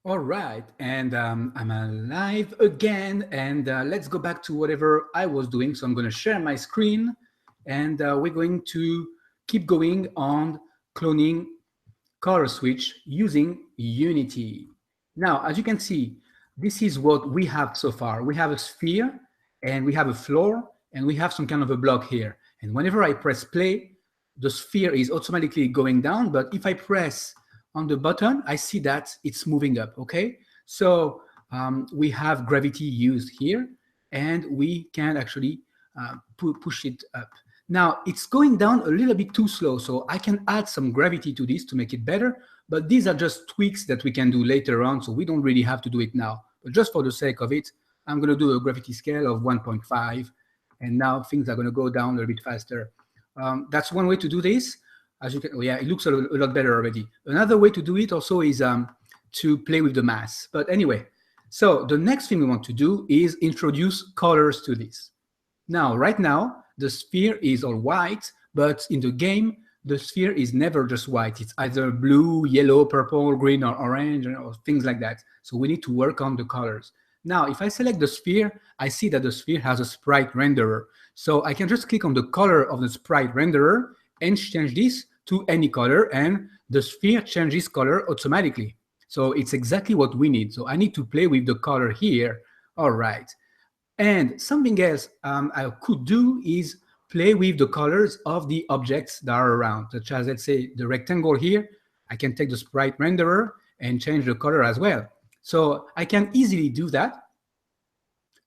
All right, and I'm alive again, and let's go back to whatever I was doing. So I'm going to share my screen, and we're going to keep going on cloning color switch using Unity. Now, as you can see, this is what we have so far. We have a sphere, and we have a floor, and we have some kind of a block here. And whenever I press play, the sphere is automatically going down, but if I press on the button, I see that it's moving up, okay? So we have gravity used here, and we can actually push it up. Now, it's going down a little bit too slow, so I can add some gravity to this to make it better, but these are just tweaks that we can do later on, so we don't really have to do it now. But just for the sake of it, I'm going to do a gravity scale of 1.5, and now things are going to go down a little bit faster. That's one way to do this. As you can, oh yeah, it looks a lot better already. Another way to do it also is to play with the mass. But anyway, so the next thing we want to do is introduce colors to this. Now, right now, the sphere is all white, but in the game, the sphere is never just white. It's either blue, yellow, purple, green, or orange, or things like that. So we need to work on the colors. Now, if I select the sphere, I see that the sphere has a sprite renderer. So I can just click on the color of the sprite renderer and change this to any color, and the sphere changes color automatically. So it's exactly what we need. So I need to play with the color here. All right. And something else I could do is play with the colors of the objects that are around, such as, let's say, the rectangle here. I can take the sprite renderer and change the color as well. So I can easily do that.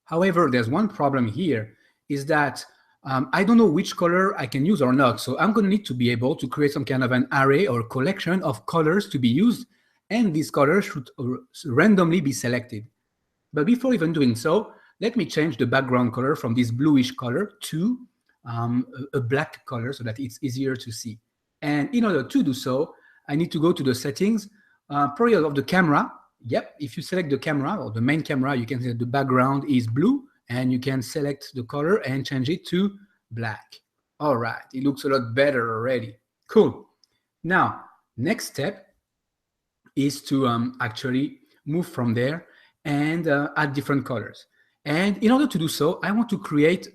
However, there's one problem here, is that I don't know which color I can use or not. So I'm going to need to be able to create some kind of an array or collection of colors to be used, and these colors should randomly be selected. But before even doing so, let me change the background color from this bluish color to a black color so that it's easier to see. And in order to do so, I need to go to the settings, probably of the camera. Yep, if you select the camera or the main camera, you can see that the background is blue, and you can select the color and change it to black. All right, it looks a lot better already. Cool. Now, next step is to actually move from there and add different colors. And in order to do so, I want to create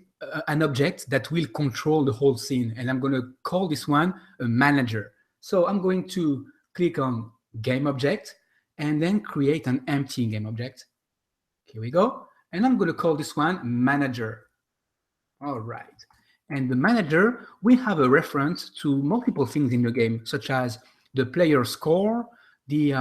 an object that will control the whole scene. And I'm going to call this one a manager. So I'm going to click on game object and then create an empty game object. Here we go. And I'm going to call this one manager. All right. And the manager will have a reference to multiple things in the game, such as the player score, the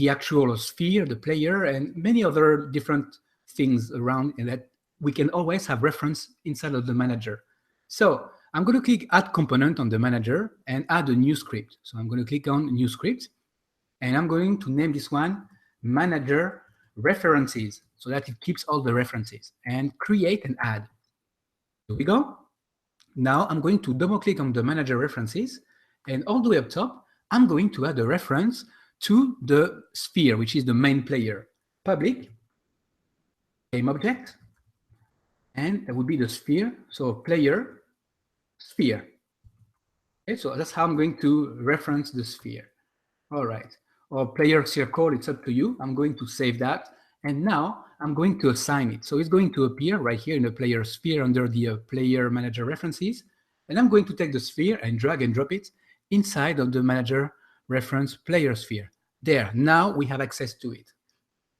actual sphere, the player, and many other different things around, and that we can always have reference inside of the manager. So I'm going to click Add Component on the manager and add a new script. So I'm going to click on New Script, and I'm going to name this one Manager References, so that it keeps all the references, and create and add. Here we go. Now I'm going to double click on the manager references, and all the way up top, I'm going to add a reference to the sphere, which is the main player. Public, game object, and that would be the sphere. So player, sphere. Okay, so that's how I'm going to reference the sphere. All right. Or player circle, it's up to you. I'm going to save that. And now I'm going to assign it. So it's going to appear right here in the player sphere under the player manager references. And I'm going to take the sphere and drag and drop it inside of the manager reference player sphere. There, now we have access to it.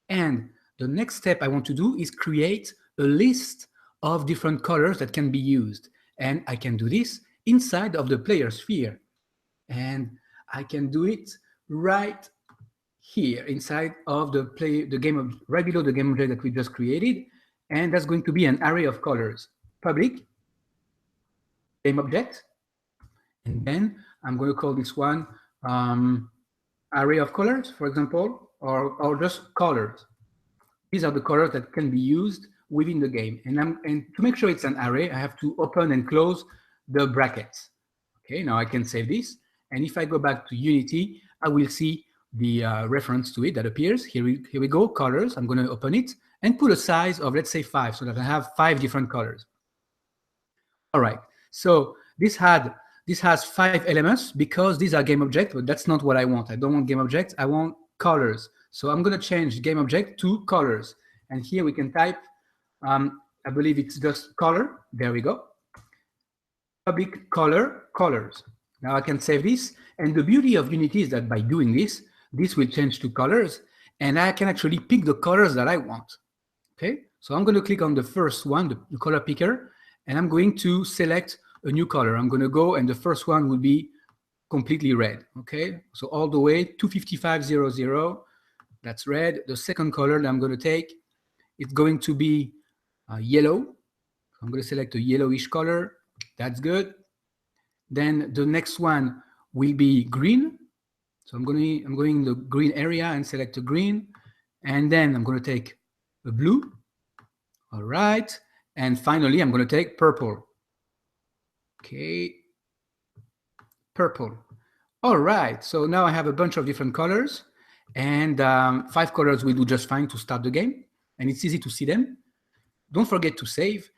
And the next step I want to do is create a list of different colors that can be used. And I can do this inside of the player sphere. And I can do it right here inside of the game, right below the game object that we just created. And that's going to be an array of colors. Public, game object, and then I'm going to call this one array of colors, for example, or just colors. These are the colors that can be used within the game. And to make sure it's an array, I have to open and close the brackets. Okay, now I can save this. And if I go back to Unity, I will see the reference to it that appears. Here we go, colors. I'm going to open it and put a size of, let's say, 5, so that I have 5 different colors. All right, so this has 5 elements because these are game objects, but that's not what I want. I don't want game objects, I want colors. So I'm going to change game object to colors. And here we can type, I believe it's just color. There we go. Public color, colors. Now I can save this. And the beauty of Unity is that by doing this, this will change to colors. And I can actually pick the colors that I want. Okay, so I'm going to click on the first one, the color picker, and I'm going to select a new color. I'm going to go, and the first one will be completely red. Okay, so all the way 25500, that's red. The second color that I'm going to take, it's going to be yellow. I'm going to select a yellowish color. That's good. Then the next one will be green. So I'm going in the green area and select a green. And then I'm going to take a blue. All right. And finally, I'm going to take purple. Okay. Purple. All right. So now I have a bunch of different colors. And 5 colors will do just fine to start the game. And it's easy to see them. Don't forget to save.